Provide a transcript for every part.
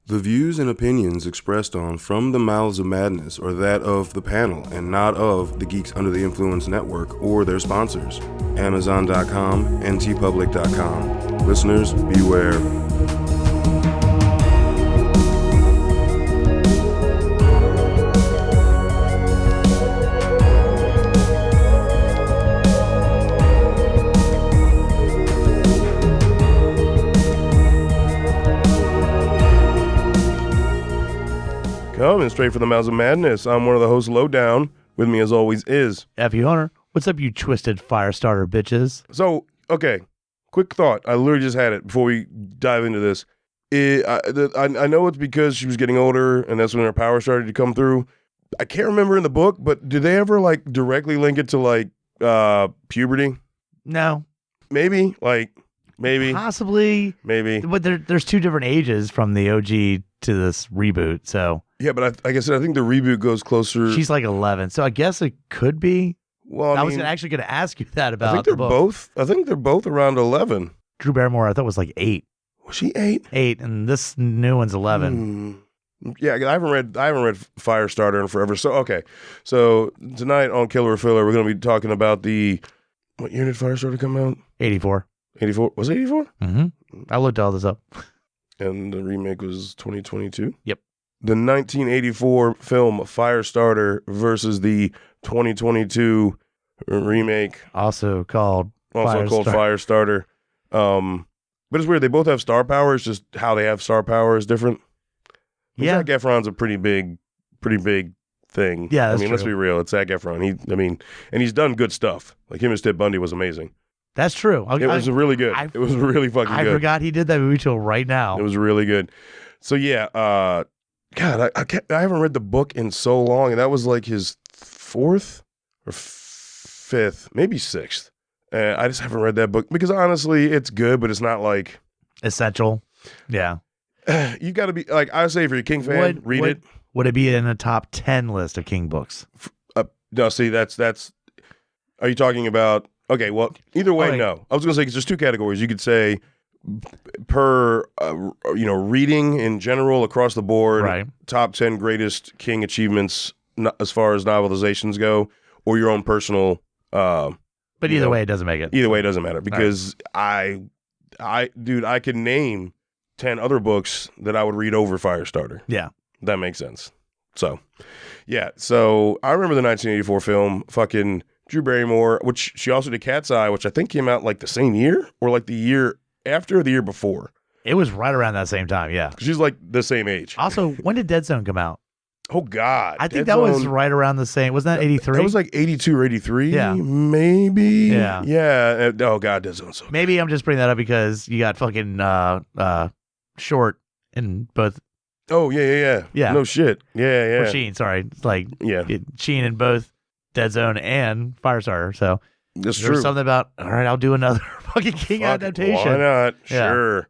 The views and opinions expressed on From the Mouths of Madness are that of the panel and not of the Geeks Under the Influence Network or their sponsors, Amazon.com and tpublic.com. Listeners, beware. Coming straight from the Mouths of Madness, I'm one of the hosts, Lowdown. With me, as always, is F.U.Hunter. What's up, you twisted Firestarter bitches? So, okay, quick thought. I literally just had it before we dive into this. I know it's because she was getting older, and that's when her power started to come through. I can't remember in the book, but did they ever directly link it to puberty? No. Maybe, maybe, Possibly. maybe. But there's two different ages from the OG to this reboot, so. Yeah, but like I said, I think the reboot goes closer. She's like 11, so I guess it could be. Well, I was actually going to ask you that about I think they're the book. both. I think they're both around 11. Drew Barrymore, I thought was like 8. Was she 8? 8, and this new one's 11. Yeah, I haven't read Firestarter in forever. So okay, so tonight on Killer or Filler, we're going to be talking about what year did Firestarter come out? 84. 84. Was it 84? Mm-hmm. I looked all this up. And the remake was 2022. Yep. The 1984 film Firestarter versus the 2022 remake, Also called Firestarter. But it's weird. They both have star power. It's just how they have star power is different. Yeah. Zac Efron's a pretty big thing. Yeah, that's let's true. be real. It's Zac Efron. And he's done good stuff. Like him as Ted Bundy was amazing. That's true. It was really good. It was really fucking good. I forgot he did that movie till right now. It was really good. So yeah, God, I haven't read the book in so long, and that was like his 4th or 5th, maybe 6th. I just haven't read that book because honestly, it's good, but it's not like essential. Yeah. You got to be like I say, if you're a King fan, read it. Would it be in a top 10 list of King books? No, see, that's. Are you talking about? Okay, well, either way, Okay. no. I was going to say because there's 2 categories. You could say per reading in general across the board, Right. top 10 greatest King achievements as far as novelizations go, or your own personal. But either way, it doesn't make it. Either way, it doesn't matter because I could name 10 other books that I would read over Firestarter. Yeah. That makes sense. So, yeah. So I remember the 1984 film, fucking Drew Barrymore, which she also did Cat's Eye, which I think came out like the same year or like the year after or the year before. It was right around that same time, yeah. She's like the same age. Also, when did Dead Zone come out? Oh, God. I think that was right around the same. Wasn't that 83? That was like 82 or 83, Yeah. maybe. Yeah. Yeah. Oh, God, Dead Zone's so good. Maybe I'm just bringing that up because you got fucking Short in both. Oh, yeah. Yeah. No shit. Yeah. Or Sheen, sorry. It's like Yeah. Sheen in both Dead Zone and Firestarter. So That's there's true. something about, all right, I'll do another fucking King Fuck, adaptation. Why not? Yeah. Sure.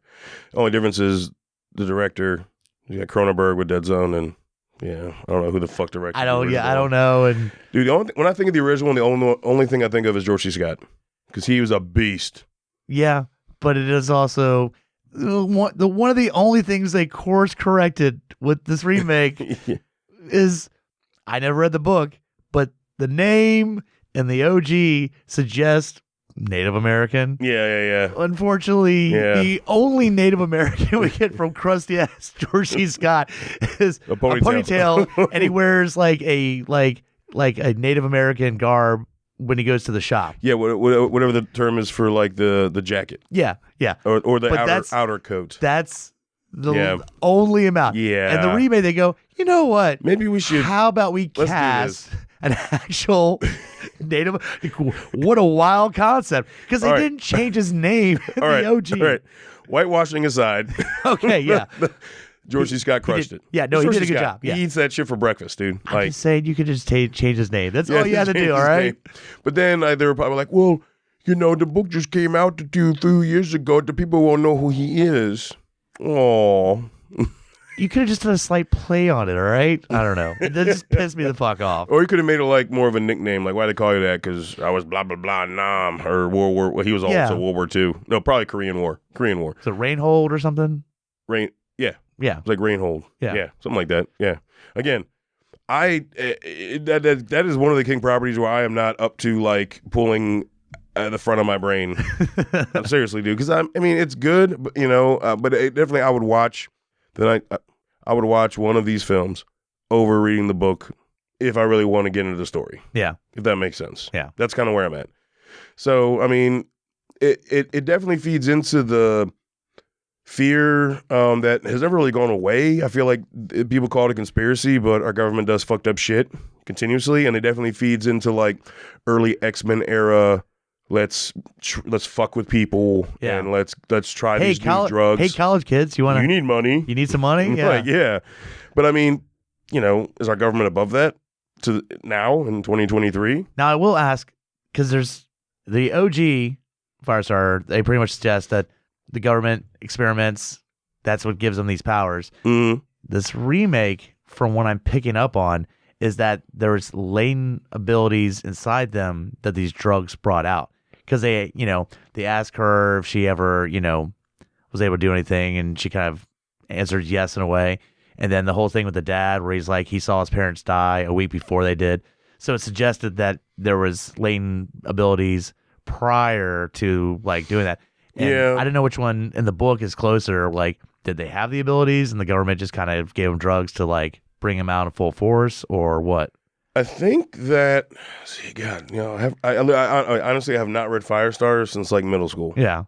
Only difference is the director. You got Cronenberg with Dead Zone, and yeah, I don't know who the fuck directed. I the don't original. know. And Dude, when I think of the original, the only thing I think of is George C. Scott because he was a beast. yeah, but it is also one of the only things they course corrected with this remake is I never read the book, but the name and the OG suggest Native American. Yeah. Unfortunately, Yeah. the only Native American we get from crusty ass George C. Scott is A ponytail. and he wears like a Native American garb when he goes to the shop. Yeah, whatever the term is for like the jacket Yeah. or the But outer coat. That's the Yeah. only amount. Yeah. And the remake, they go, you know what? Maybe we should. How about we Let's do cast an actual Native? What a wild concept! Because they All right. didn't change his name in All right, the OG. all right. Whitewashing aside, Okay, yeah. George C. Scott crushed it. Yeah, no, he George did a C. good Scott, job. Yeah. He eats that shit for breakfast, dude. I'm just saying you could just change his name. That's all you had to change do, all his right? name. But then they were probably like, well, the book just came out a few years ago. The people won't know who he is. Oh. You could have just done a slight play on it, all right? I don't know. It just pissed me the fuck off. Or you could have made it like more of a nickname. Like, why they call you that? Because I was blah, blah, blah, Nam. Or World War. Well, he was also Yeah. World War II. No, probably Korean War. So Reinhold or something? Yeah. Yeah. It's like Reinhold. Yeah. Something like that. Yeah. Again, that is one of the King properties where I am not up to like pulling the front of my brain. I seriously do, because I mean it's good, but but definitely I would watch. Then I would watch one of these films over reading the book if I really want to get into the story. Yeah. If that makes sense. Yeah. That's kind of where I'm at. So I mean, it definitely feeds into the fear that has never really gone away. I feel like people call it a conspiracy, but our government does fucked up shit continuously, and it definitely feeds into like early X-Men era. Let's fuck with people, and let's try these new drugs. Hey, college kids, you need money? You need some money? Yeah, like, yeah. But I mean, is our government above that to now in 2023? Now I will ask, because there's the OG Firestarter. They pretty much suggest that the government experiments. That's what gives them these powers. Mm-hmm. This remake, from what I'm picking up on, is that there's latent abilities inside them that these drugs brought out. Because they ask her if she ever, was able to do anything, and she kind of answered yes in a way. And then the whole thing with the dad, where he's like, he saw his parents die a week before they did. So it suggested that there was latent abilities prior to like doing that. And I don't know which one in the book is closer. Like, did they have the abilities and the government just kind of gave them drugs to like bring them out in full force, or what? I think that, God, I honestly have not read Firestarter since like middle school. Yeah.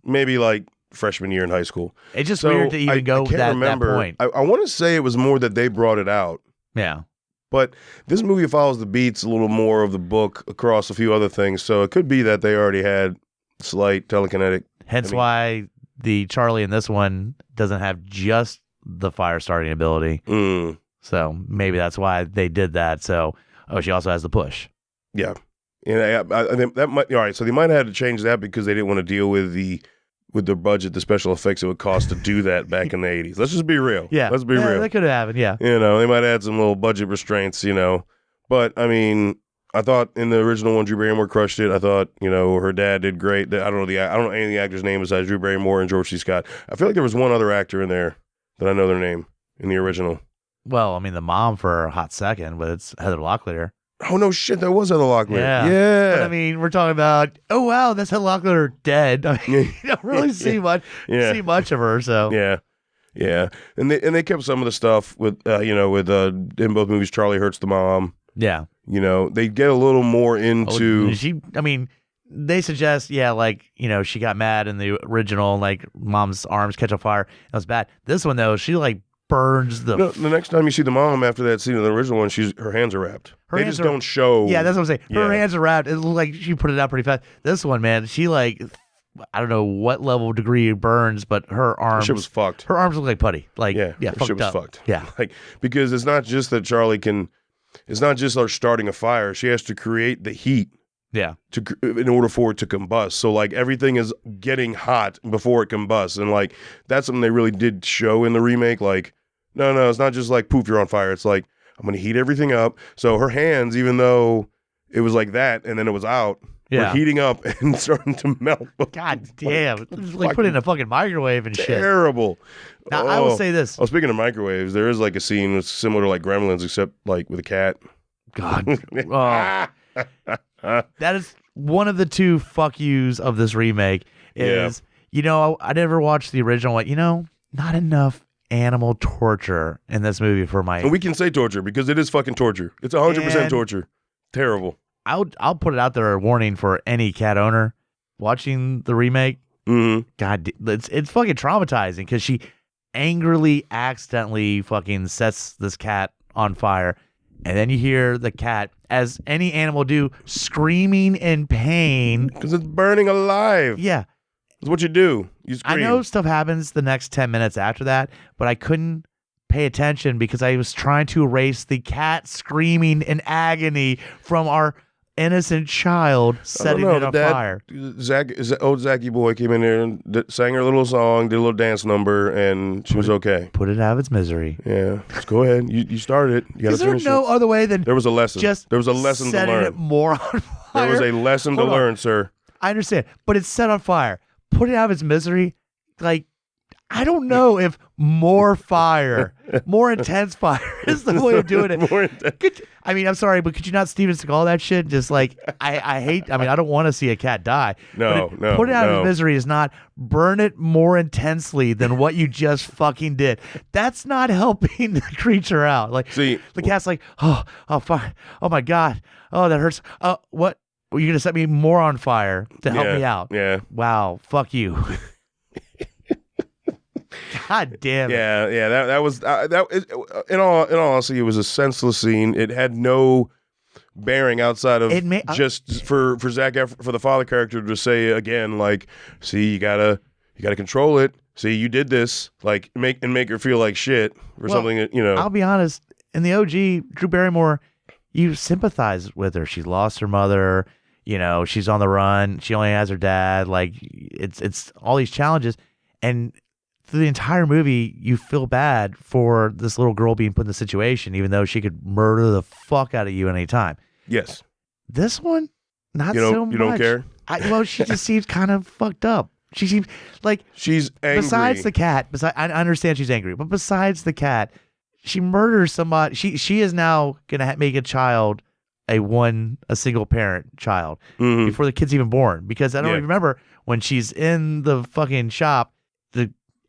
Maybe like freshman year in high school. It's just weird to even go that point. I want to say it was more that they brought it out. Yeah. But this movie follows the beats a little more of the book across a few other things. So it could be that they already had slight telekinetic. Hence why the Charlie in this one doesn't have just the fire starting ability. Mm. So maybe that's why they did that. So, she also has the push. Yeah. I think that might, all right. So they might have had to change that because they didn't want to deal with the budget, the special effects it would cost to do that back in the 80s. Let's just be real. Yeah. Let's be real. That could have happened. Yeah. They might add some little budget restraints, But I mean, I thought in the original one, Drew Barrymore crushed it. I thought, her dad did great. I don't know any of the actors' names besides Drew Barrymore and George C. Scott. I feel like there was one other actor in there that I know their name in the original. Well, I mean, the mom for a hot second, but it's Heather Locklear. Oh, no shit. That was Heather Locklear. Yeah. But I mean, we're talking about, oh, wow, that's Heather Locklear dead. I mean, you don't really see much of her. So yeah. Yeah. And they kept some of the stuff with, in both movies, Charlie hurts the mom. Yeah. They get a little more into. They suggest, she got mad in the original, like mom's arms catch on fire. That was bad. This one, though, she like burns the. No, the next time you see the mom after that scene in the original one, her hands are wrapped. They just don't show. Yeah, that's what I'm saying. Her hands are wrapped. It looked like she put it out pretty fast. This one, man, she like, I don't know what level of degree burns, but her arms. Shit was fucked. Her arms look like putty. Like, her fucked shit was up. fucked. Yeah. Like, because it's not just that Charlie can. It's not just her starting a fire. She has to create the heat. Yeah. In order for it to combust. So like everything is getting hot before it combusts. And like that's something they really did show in the remake. Like, no, it's not just like poof, you're on fire. It's like, I'm going to heat everything up. So her hands, even though it was like that and then it was out, were heating up and starting to melt. God damn. Like put it in a fucking microwave and shit. Terrible. Now, I will say this. Oh, speaking of microwaves, there is like a scene that's similar to like Gremlins, except like with a cat. God. That is one of the two fuck yous of this remake is, I never watched the original. Not enough animal torture in this movie for my. And we can say torture because it is fucking torture. It's 100% torture. Terrible. I'll put it out there, a warning for any cat owner watching the remake. Mm-hmm. God, it's fucking traumatizing because she angrily, accidentally fucking sets this cat on fire. And then you hear the cat, as any animal do, screaming in pain. Because it's burning alive. Yeah. It's what you do. You scream. I know stuff happens the next 10 minutes after that, but I couldn't pay attention because I was trying to erase the cat screaming in agony from our innocent child setting it on fire. Old Zachy boy came in there and sang her little song, did a little dance number, and she was okay. Put it out of its misery. Yeah, just go ahead. You started it. You got to finish it. Is there no other way than there was a lesson? There was a lesson to setting learn. It more on fire. There was a lesson to learn, sir. I understand, but it's set on fire. Put it out of its misery. Like, I don't know if more fire, more intense fire is the way of doing it. I mean, I'm sorry, but could you not Steven Seagal that shit? Just like, I hate, I mean, I don't want to see a cat die. No. Put it out of his misery is not burn it more intensely than what you just fucking did. That's not helping the creature out. Like, See, the cat's like, oh, fuck. Oh my God. Oh, that hurts. What? Well, you're going to set me more on fire to help me out. Yeah. Wow. Fuck you. God damn it. Yeah. That was in all honesty, it was a senseless scene. It had no bearing outside of just for Zac Efron, for the father character to say again, like, see, you gotta control it. See, you did this, like, make her feel like shit or something that, you know. I'll be honest. In the OG, Drew Barrymore, you sympathize with her. She lost her mother. You know, she's on the run. She only has her dad. Like, it's all these challenges, and through the entire movie, you feel bad for this little girl being put in the situation, even though she could murder the fuck out of you at any time. Yes. This one, not so much. You don't care? Well, she just seems kind of fucked up. She seems like she's angry. Besides the cat, I understand she's angry, but besides the cat, she murders somebody. She is now gonna make a child a single parent child before the kid's even born. Because I don't even remember when she's in the fucking shop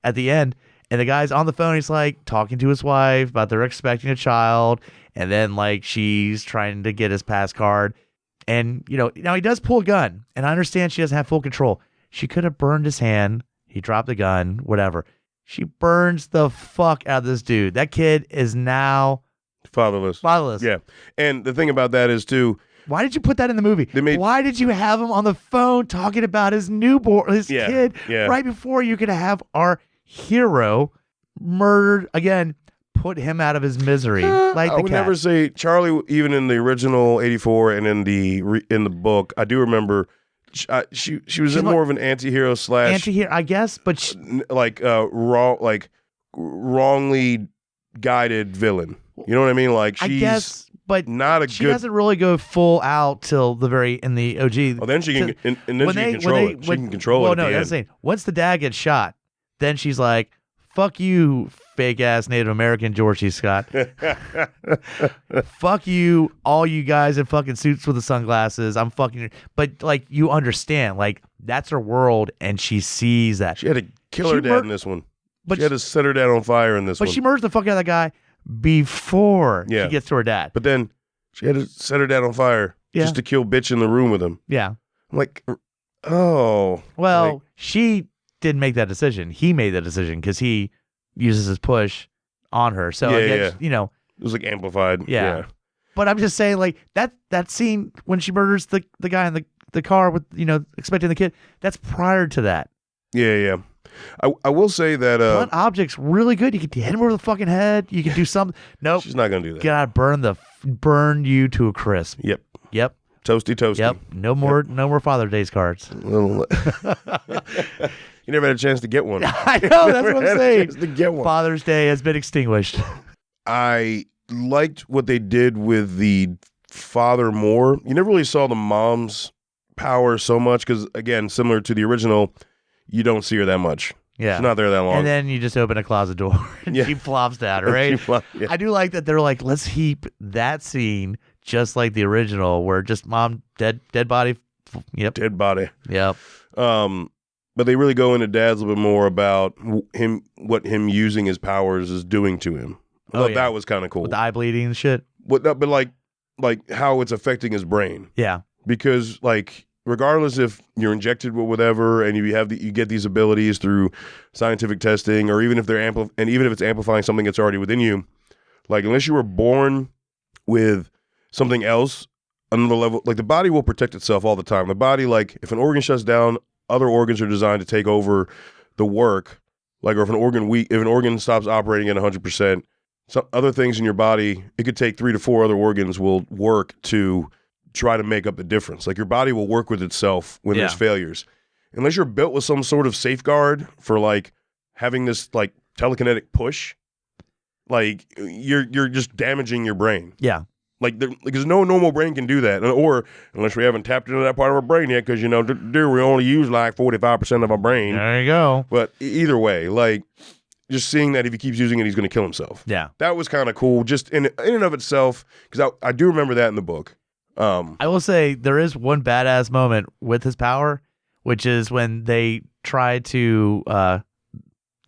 at the end, and the guy's on the phone. He's like talking to his wife about they're expecting a child, and then like she's trying to get his pass card, and you know now he does pull a gun, and I understand she doesn't have full control. She could have burned his hand. He dropped the gun, whatever. She burns the fuck out of this dude. That kid is now fatherless. Yeah, and the thing about that is too. Why did you put that in the movie? Why did you have him on the phone talking about his kid right before you could have our hero murdered again? Put him out of his misery. I would never say Charlie. Even in the original '84 and in the book, I do remember she was more of an anti-hero / anti-hero, I guess, but wrongly guided villain. You know what I mean? Like she's, I guess, but not a she doesn't really go full out till the very in the OG. Oh, then she can and then she can control it. She can control it. Well, no, that's the thing. Once the dad gets shot, then she's like, "Fuck you, fake ass Native American George C. Scott. Fuck you, all you guys in fucking suits with the sunglasses. I'm fucking." But like, you understand, like that's her world, and she sees that. She had to kill her dad in this one. But she had to set her dad on fire in this one. But she murders the fuck out of that guy before she gets to her dad. But then she had to set her dad on fire just to kill bitch in the room with him. Yeah. I'm like, oh. Well, she didn't make that decision. He made that decision because he uses his push on her. So you know, it was like amplified. Yeah. But I'm just saying, like that scene when she murders the guy in the car with, you know, expecting the kid, that's prior to that. Yeah. I will say that blunt objects really good. You can hit him over the fucking head. You can do something. Nope. She's not gonna do that. Gotta burn you to a crisp. Yep. Toasty. Yep. No more Father's Day cards. You never had a chance to get one. I know, that's what I'm saying. To get one. Father's Day has been extinguished. I liked what they did with the father more. You never really saw the mom's power so much because, again, similar to the original, you don't see her that much. Yeah. She's not there that long. And then you just open a closet door and she flops down, right? I do like that they're like, let's heap that scene just like the original where just mom, dead body. Yep. Dead body. Yep. But they really go into Dad's a little bit more about what him using his powers is doing to him. I thought that was kind of cool. With the eye bleeding and shit. But like how it's affecting his brain. Yeah. Because like regardless if you're injected with whatever and you get these abilities through scientific testing, or even if even if it's amplifying something that's already within you, like unless you were born with something else, another level, like the body will protect itself all the time. The body, like if an organ shuts down, other organs are designed to take over the work. Like, or if an organ stops operating at 100%, some other things in your body, it could take 3 to 4 other organs will work to try to make up the difference. Like your body will work with itself when there's failures. Unless you're built with some sort of safeguard for like having this like telekinetic push, like you're just damaging your brain. Yeah. Like, because no normal brain can do that, or unless we haven't tapped into that part of our brain yet, because, you know, we only use like 45% of our brain. There you go. But either way, like, just seeing that if he keeps using it, he's going to kill himself. Yeah. That was kind of cool, just in and of itself, because I do remember that in the book. I will say there is one badass moment with his power, which is when they try to,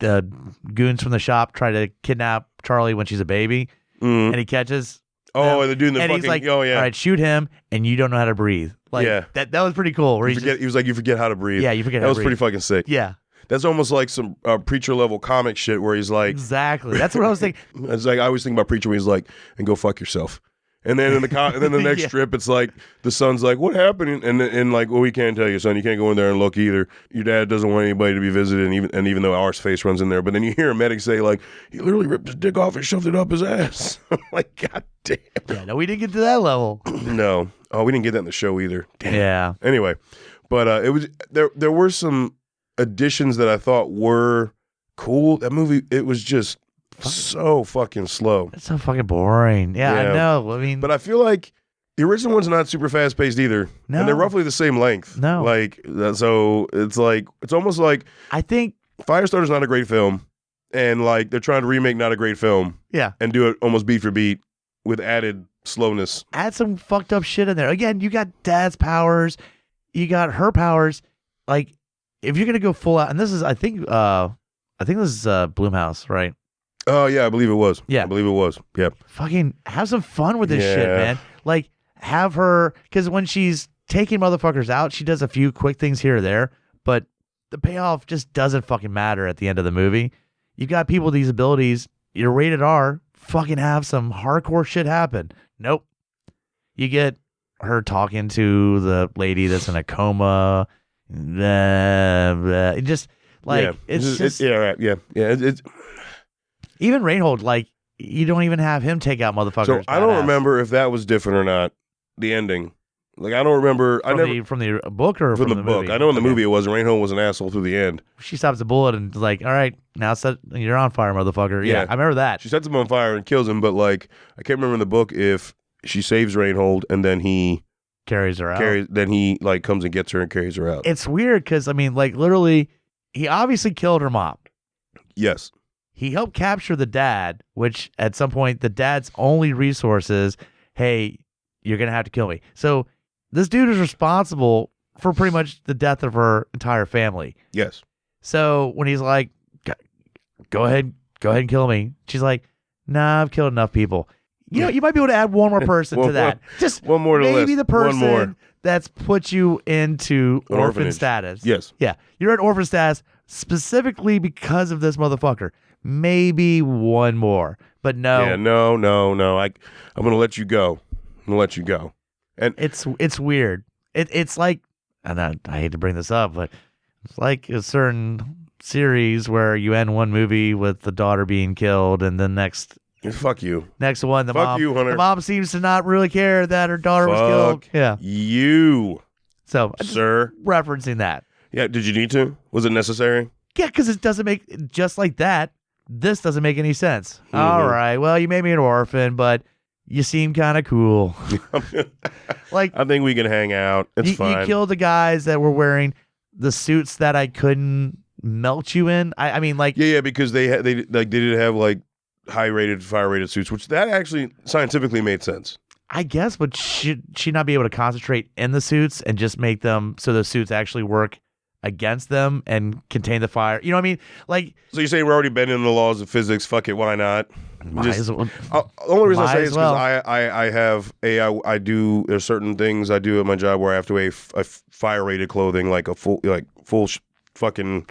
the goons from the shop try to kidnap Charlie when she's a baby, and he catches. Oh, they're doing the and fucking, he's like, oh, yeah. all right, shoot him, and you don't know how to breathe. Like, Yeah. that was pretty cool. Where He was like, you forget how to breathe. Yeah, you forget that how to was breathe. pretty fucking sick. Yeah. That's almost like some Preacher level comic shit where he's like, Exactly. That's what I was thinking. it's like, I always think about Preacher when he's like, and go fuck yourself. And then and then the next Yeah. strip, it's like the son's like, "What happened?" And like, well, we can't tell you, son. You can't go in there and look either. Your dad doesn't want anybody to be visited, and even though our face runs in there, but then you hear a medic say like, "He literally ripped his dick off and shoved it up his ass." I'm like, God damn. Yeah, no, we didn't get to that level. No, we didn't get that in the show either. Damn. Yeah. Anyway, but it was there were some additions that I thought were cool. That movie, it was just so fucking slow. It's so fucking boring. Yeah, Yeah. I know. I mean, But I feel like the original one's not super fast paced either. No. And they're roughly the same length. No. Like, so it's almost like I think, Firestarter's not a great film. And like, they're trying to remake not a great film yeah, and do it almost beat for beat with added slowness. add some fucked up shit in there. Again, you got dad's powers, you got her powers. Like, if you're gonna go full out, and this is, I think this is Blumhouse, right? Oh, yeah, I believe it was. Yeah. I believe it was. Yep. Fucking have some fun with this shit, Yeah. man. Like, have her, because when she's taking motherfuckers out, she does a few quick things here or there, but the payoff just doesn't fucking matter at the end of the movie. You got people with these abilities, you're rated R, fucking have some hardcore shit happen. Nope. You get her talking to the lady that's in a coma. Blah, blah. It just, like, yeah. it's just, yeah, right. Yeah. Yeah. It's even Reinhold, like, you don't even have him take out motherfuckers. so I don't badass. remember if that was different or not. The ending. Like, I don't remember. From the book or from the book. movie? I know in the Okay. movie it was Reinhold was an asshole through the end. She stops the bullet and is like, all right, now you're on fire, motherfucker. Yeah, Yeah. I remember that. She sets him on fire and kills him, but like I can't remember in the book if she saves Reinhold and then he Carries her out. then he like comes and gets her and carries her out. It's weird because, I mean, like, literally, he obviously killed her mom. Yes. He helped capture the dad, which at some point, the dad's only resource is, hey, you're going to have to kill me. So this dude is responsible for pretty much the death of her entire family. Yes. So when he's like, go ahead and kill me, she's like, nah, I've killed enough people. You know, you might be able to add one more person to that. Just one more to maybe list. the person One more. that's put you into An orphan orphanage. status. Yes. Yeah. You're at orphan status specifically because of this motherfucker. Maybe one more. But no. Yeah, no. I'm gonna let you go. I'm gonna let you go. And It's weird. It's like, and I hate to bring this up, but it's like a certain series where you end one movie with the daughter being killed, and then next fuck you. one, Fuck you, Hunter. the mom seems to not really care that her daughter was Fuck killed. Yeah. you, So I'm just sir. referencing that. Yeah, did you need to? Was it necessary? Yeah, because it doesn't make, just like that, this doesn't make any sense. Mm-hmm. All right, well, you made me an orphan, but you seem kind of cool. Like, I think we can hang out. It's fine. You killed the guys that were wearing the suits that I couldn't melt you in. I mean, like, Yeah, because they did have like high rated, fire rated suits, which that actually scientifically made sense. I guess, but should she not be able to concentrate in the suits and just make them so the suits actually work against them and contain the fire? You know what I mean? Like, So you say we're already bending the laws of physics? Fuck it, why not? might Just- as well. The only reason I Might say as is because well. I have I do there's certain things I do at my job where I have to wear fire rated clothing like a full fucking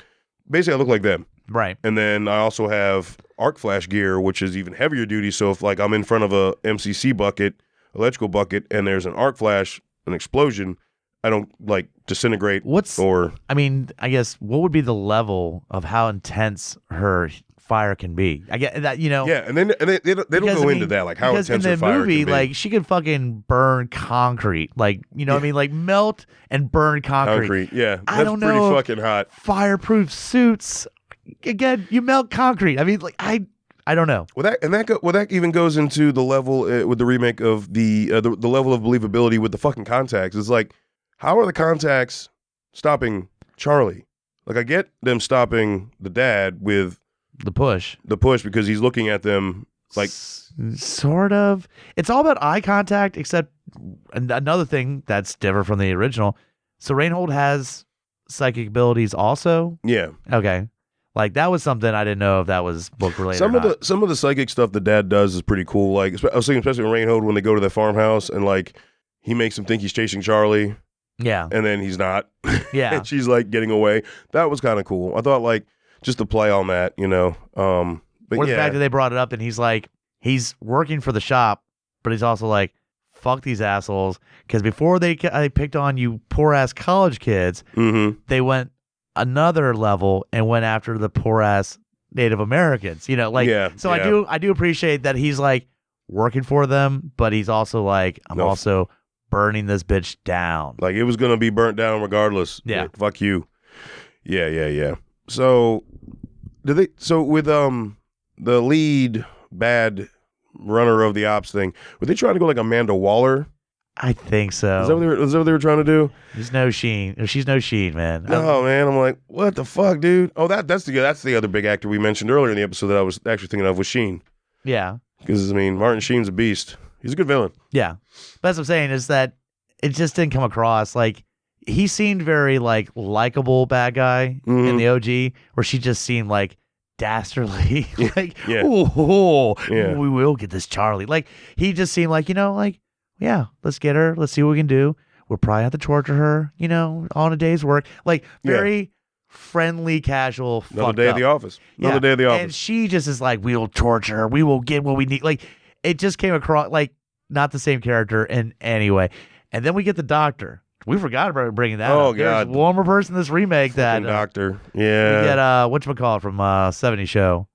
basically I look like them, Right. and then I also have arc flash gear which is even heavier duty. So if like I'm in front of a MCC bucket, electrical bucket, and there's an arc flash, an explosion, I don't like disintegrate. I mean, I guess what would be the level of how intense her fire can be? I get that, you know. Yeah, and then they don't Because, go I into mean, that, like how because intense in her the fire movie, can be. like she could fucking burn concrete, like, you know what I mean, like melt and burn concrete. Yeah, I that's don't pretty know. fucking hot. Fireproof suits. Again, you melt concrete. I mean, like I don't know. That even goes into the level with the remake of the level of believability with the fucking contacts. It's like, how are the contacts stopping Charlie? Like, I get them stopping the dad with The push because he's looking at them like sort of. It's all about eye contact, except another thing that's different from the original. So Reinhold has psychic abilities also. yeah. Okay. Like, that was something I didn't know if that was book related. Some of the psychic stuff the dad does is pretty cool. Like, I was thinking, especially in Reinhold, when they go to the farmhouse and like he makes him think he's chasing Charlie, Yeah. and then he's not. Yeah. And she's like getting away. That was kind of cool. I thought, like, just to play on that, you know. But Or yeah, the fact that they brought it up and he's like, he's working for the shop, but he's also like, fuck these assholes. Because before they picked on you poor ass college kids, they went another level and went after the poor ass Native Americans. You know, like, so yeah. I do appreciate that he's like working for them, but he's also like, I'm also burning this bitch down. Like, it was gonna be burnt down regardless. Yeah. Fuck you. Yeah. So with the lead bad runner of the ops thing, were they trying to go like Amanda Waller? I think so. Is that what they were trying to do? She's no Sheen, man. No, man. I'm like, what the fuck, dude? Oh, that's the other big actor we mentioned earlier in the episode that I was actually thinking of was Sheen. Yeah. Because, I mean, Martin Sheen's a beast. He's a good villain. Yeah. But that's what I'm saying is that it just didn't come across. Like, he seemed very, like, likable bad guy in the OG, where she just seemed, like, dastardly. Like, Yeah. We will get this Charlie. Like, he just seemed like, you know, like, yeah, let's get her. Let's see what we can do. We'll probably have to torture her, you know, on a day's work. Like, very friendly, casual. Another day at the office. Another day at the office. And she just is like, we will torture her. We will get what we need. Like, it just came across like not the same character in any way. And then we get the doctor. We forgot about bringing that up. God. There's one more person in this remake that doctor. Yeah. We get whatchamacallit from 70 show.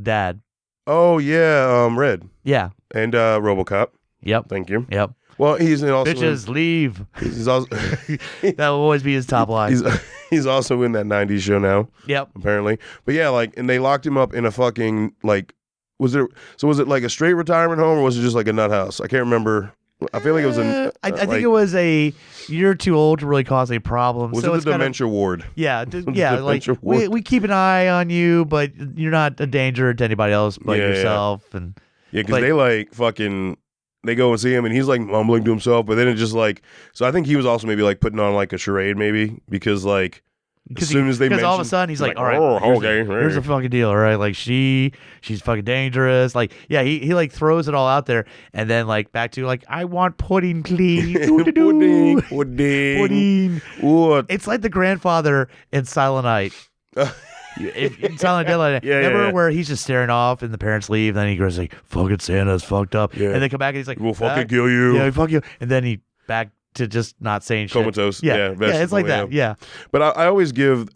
Dad. Oh yeah, Red. Yeah. And RoboCop. Yep. Thank you. Yep. Well, he's also bitches leave. He's also that will always be his top line. He's also in that 90s show now. Yep. Apparently. But yeah, like, and they locked him up in a fucking, like, was it like a straight retirement home, or was it just like a nut house? I can't remember. I feel like it was I think it was a you're too old to really cause a problem. Was so it the dementia ward? Yeah, like we keep an eye on you, but you're not a danger to anybody else but yourself. Yeah. And because they like fucking, they go and see him and he's like mumbling to himself, but then it just like, so I think he was also maybe like putting on like a charade maybe, because like as soon as they mentioned, all of a sudden he's like, all right, here's the fucking deal, all right? Like she's fucking dangerous. Like, yeah, he like throws it all out there, and then like back to like, I want pudding, please. Pudding. What? It's like the grandfather in Silent Night. In Silent Night, remember where he's just staring off and the parents leave, and then he goes like, fucking Santa's fucked up, and they come back and he's like, we'll fucking kill you. Yeah, fuck you, and then he back to just not saying shit. Comatose. Yeah, it's like that. Yeah. But I always give,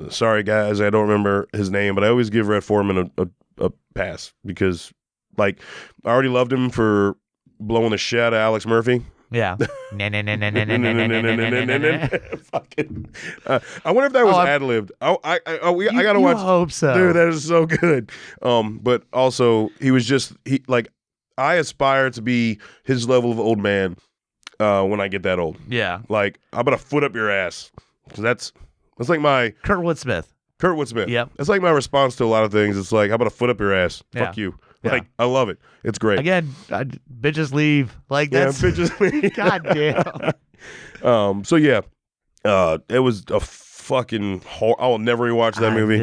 sorry guys, I don't remember his name, but I always give Red Foreman a pass, because like I already loved him for blowing the shit out of Alex Murphy. Yeah. Fucking. I wonder if that was ad-libbed. I gotta watch. I hope so. Dude, that is so good. But also I aspire to be his level of old man when I get that old. Yeah. Like, I'm gonna foot up your ass. Cause that's like my Kurtwood Smith. Yep. That's like my response to a lot of things. It's like, I'm gonna foot up your ass. Yeah. Fuck you. Like, I love it. It's great. Again, bitches leave. Like, that's bitches leave. God damn. So yeah, it was a fucking I will never rewatch that movie.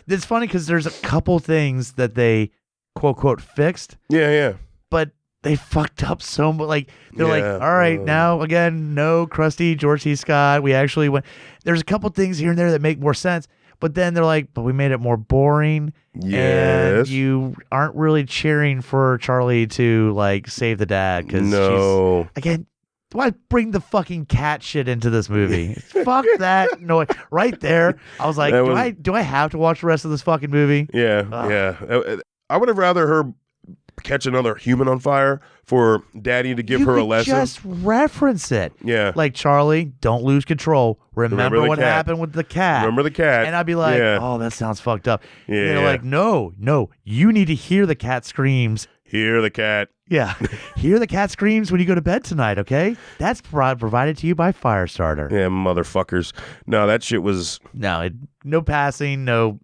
It's funny because there's a couple things that they quote unquote fixed. Yeah. But they fucked up so much. Like, they're like, all right, now again, no crusty George C. Scott. We actually went. There's a couple things here and there that make more sense. But then they're like, but we made it more boring. Yes. And you aren't really cheering for Charlie to like save the dad. No. Again, why bring the fucking cat shit into this movie? Fuck that noise. Right there. I was like, do I have to watch the rest of this fucking movie? Yeah. I would have rather her catch another human on fire, for Daddy to give her a lesson. Just reference it. Yeah. Like, Charlie, don't lose control. Remember what happened with the cat. Remember the cat. And I'd be like, oh, that sounds fucked up. Yeah. And they're like, no, you need to hear the cat screams. Hear the cat. Yeah. Hear the cat screams when you go to bed tonight, okay? That's provided to you by Firestarter. Yeah, motherfuckers. No, that shit was... No passing, no...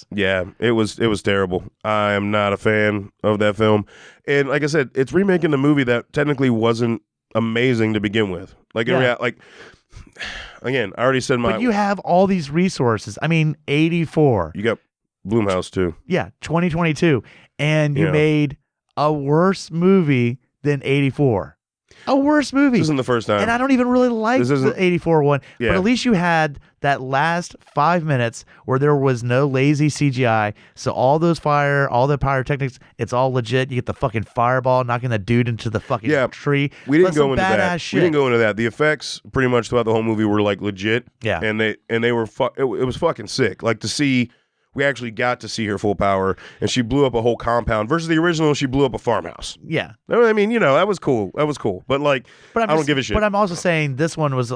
Yeah, it was terrible. I am not a fan of that film. And like I said, it's remaking the movie that technically wasn't amazing to begin with. Like, again, I already said But you have all these resources. I mean, 84. You got Blumhouse, too. Yeah, 2022. And you made a worse movie than 84. A worse movie. This isn't the first time. And I don't even really like the 84 one. Yeah. But at least you had that last 5 minutes where there was no lazy CGI. So all the pyrotechnics, it's all legit. You get the fucking fireball knocking the dude into the fucking tree. We didn't go into that. Shit. We didn't go into that. The effects pretty much throughout the whole movie were like legit. Yeah. And they were it was fucking sick. Like, to see... We actually got to see her full power, and she blew up a whole compound. Versus the original, she blew up a farmhouse. Yeah. I mean, that was cool. But like, I don't give a shit. But I'm also saying this one was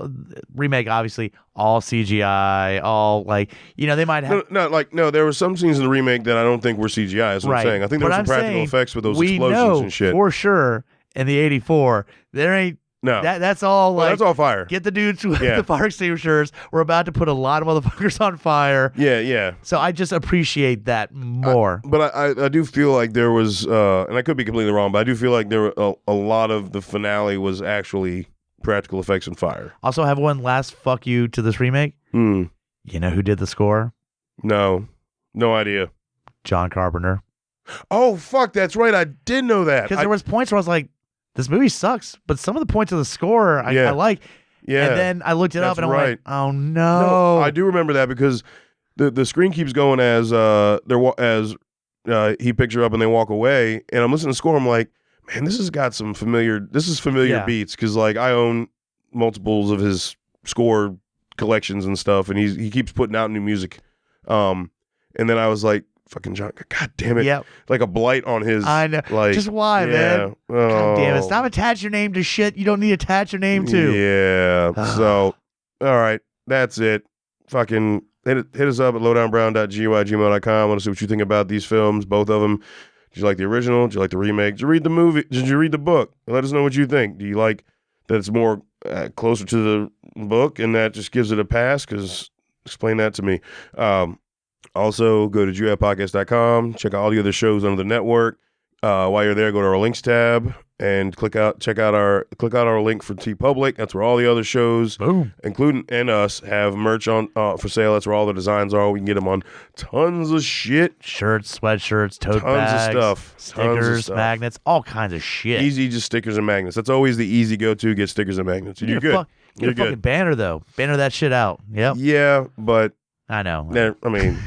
remake, obviously, all CGI, all like, they might have... No, there were some scenes in the remake that I don't think were CGI, that's what I'm saying. I think there were some practical effects with those explosions and shit. For sure, in the 84, there ain't... No. That's all like... that's all fire. Get the dudes with the fire extinguishers. We're about to put a lot of motherfuckers on fire. Yeah. So I just appreciate that more. But I do feel like there was, and I could be completely wrong, but I do feel like there were a lot of the finale was actually practical effects and fire. Also, have one last fuck you to this remake. You know who did the score? No idea. John Carpenter. Oh, fuck, that's right. I did know that. Because there was points where I was like, this movie sucks, but some of the points of the score I like. Yeah. And then I looked it up and I'm like, oh no. I do remember that because the screen keeps going as he picks her up and they walk away, and I'm listening to the score. I'm like, man, this has got some familiar beats, because like I own multiples of his score collections and stuff, and he keeps putting out new music. And then I was like, fucking John, god damn it. Yep. Like a blight on his... I know. Like, just why, man? God damn it. Stop attaching your name to shit you don't need to attach your name to. Yeah. So, all right. That's it. Fucking hit us up at lowdownbrown.gy@gmail.com. I want to see what you think about these films, both of them. Did you like the original? Did you like the remake? Did you read the movie? Did you read the book? Let us know what you think. Do you like that it's more closer to the book and that just gives it a pass? Because explain that to me. Also, go to JuliaPodcast.com. Check out all the other shows under the network. While you're there, go to our links tab and click out our link for TeePublic. That's where all the other shows, including and us, have merch on for sale. That's where all the designs are. We can get them on tons of shit, shirts, sweatshirts, tote tons bags, of stuff, stickers, magnets, all kinds of shit. Easy, just stickers and magnets. That's always the easy go-to. Get stickers and magnets. You're good. Get a fucking banner though. Banner that shit out. Yep. Yeah, but I know. I mean,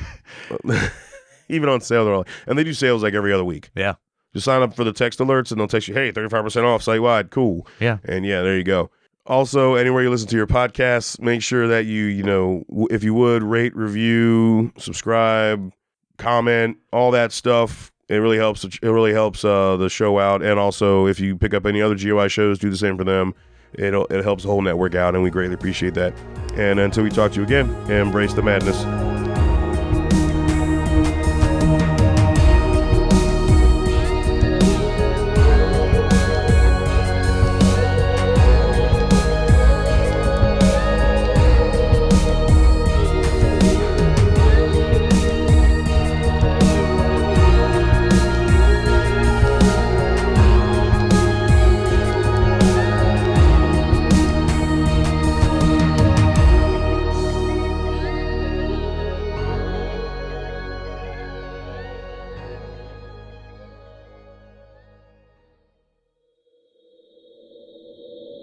even on sale, they're all, and they do sales like every other week. Yeah. Just sign up for the text alerts, and they'll text you, hey, 35% off site-wide. Cool. Yeah. And yeah, there you go. Also, anywhere you listen to your podcasts, make sure that you if you would, rate, review, subscribe, comment, all that stuff. It really helps. It really helps the show out. And also, if you pick up any other GOI shows, do the same for them. It helps the whole network out, and we greatly appreciate that. And until we talk to you again, embrace the madness.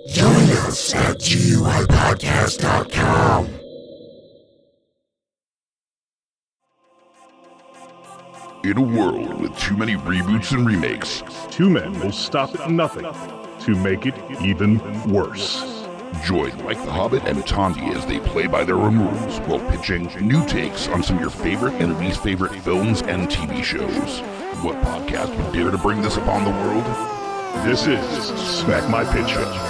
Join us at GUIPodcast.com. In a world with too many reboots and remakes, two men will stop at nothing to make it even worse. Join Mike the Hobbit and Tondi as they play by their own rules while pitching new takes on some of your favorite and least favorite films and TV shows. What podcast would dare to bring this upon the world? This is Smack My Pitch Show.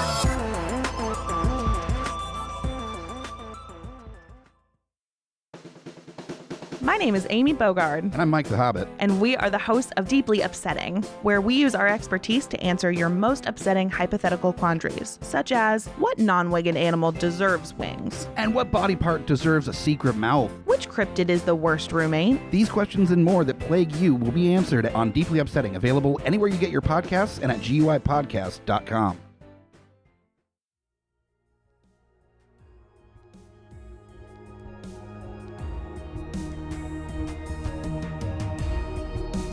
My name is Amy Bogard, And I'm Mike the Hobbit. and we are the hosts of Deeply Upsetting, where we use our expertise to answer your most upsetting hypothetical quandaries, such as, what non-winged animal deserves wings? And what body part deserves a secret mouth? Which cryptid is the worst roommate? These questions and more that plague you will be answered on Deeply Upsetting, available anywhere you get your podcasts and at GUIPodcast.com.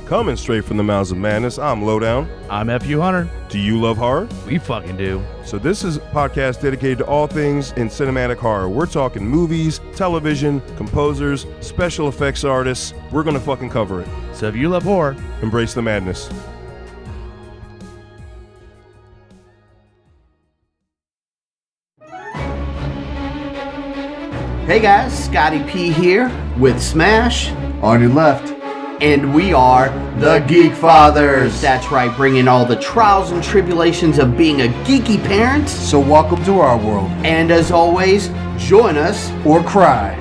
Coming straight from the mouths of madness, I'm Lowdown. I'm F.U.Hunter. Do you love horror? We fucking do. So this is a podcast dedicated to all things in cinematic horror. We're talking movies, television, composers, special effects artists. We're gonna fucking cover it. So if you love horror, Embrace the madness. Hey guys, Scotty P here with Smash on your left. And we are the Geek Fathers. That's right, bringing all the trials and tribulations of being a geeky parent. So welcome to our world. And as always, join us Or cry.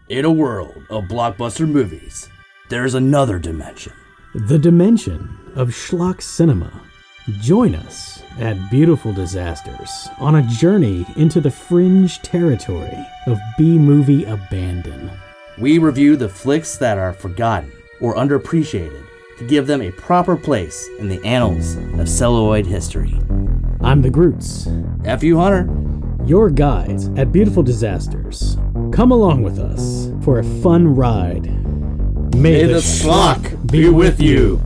In a world of blockbuster movies, there's another dimension. The dimension of schlock cinema. Join us at Beautiful Disasters on a journey into the fringe territory of B-movie abandon. We review the flicks that are forgotten or underappreciated to give them a proper place in the annals of celluloid history. I'm the Groots, F.U.Hunter. your guides at Beautiful Disasters. Come along with us for a fun ride. May the schlock be with you.